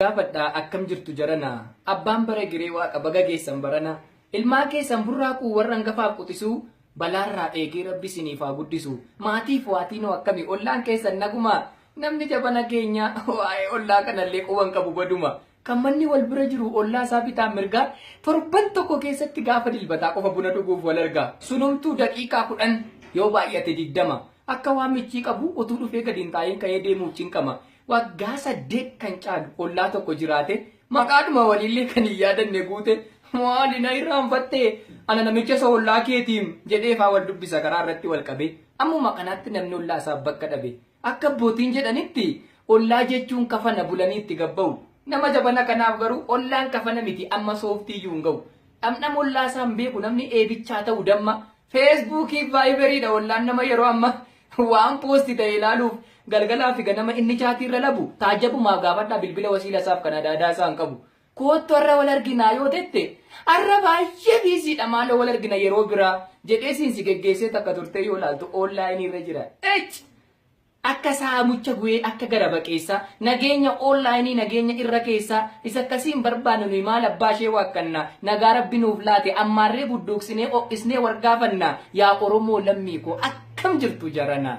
Gaafadhaa akkam jirtu jarana abbaan bara giree waaqa baga geessan barana ilmaa keessan burraaquu warra hangafaaf quxisuu balaarraa eegee rabbi isiniif haa guddisu maatiif waatiinoo akkami ollaan keessan naguma namni jabana keenya waa'ee ollaa kanallee quban qabu baduma kan manni wal bira jiru ollaa isaa bitaa mirgaa torban tokko keessatti gaafa dilbataa qofa buna dhuguuf wal argaa sunumtuu daqiiqaa 10 yoo baay'ate 20 akka waan michii qabu utuu dhufee gadi hin taa'in ka'ee deemuu cinqama. Waggaa 8 kan caalu ollaa tokko jiraate maqaadhuma waliillee kan hin yaadanne guute maali na irraanfattee ana namicha isa ollaa keetiim jedhee faa wal dubbisa karaa irratti wal qabe ammuma kanaatti namni ollaa isaaf bakka dhabe akka abbootiin jedhanitti ollaa jechuun kafana bulanii itti gabba'u nama jabana kanaaf garuu ollaan kafana miti amma sooftii iyyuu hin ga'u dhamdhama ollaa isaan beeku namni eebichaa ta'u damma feesbuukii vaayiberiidha ollaan nama yeroo amma waan poosti ta'e ilaaluuf galgalaa fi ganama inni chaatii irra labu taajjabumaaf gaafadhaa bilbila wasiila isaaf kan adaadaa isaan qabu koottu har'a wal arginaa yoo tette har'a baay'ee biisiidha maaloo wal argina yeroo biraa jedhee siinsi geggeessee takka turtee yoo laaltu oonlaayinii irra jira akka saamucha gu'ee akka gara baqeessaa nageenya oonlaayinii nageenya irra keessaa isa akkasiin barbaannu nuyi maal abbaa ishee waaqqannaa nagaa rabbi nuuf laate ammaarree budduuqsinee o'isnee wargaafannaa yaa oromoo lammii koo akkam jirtu jarana.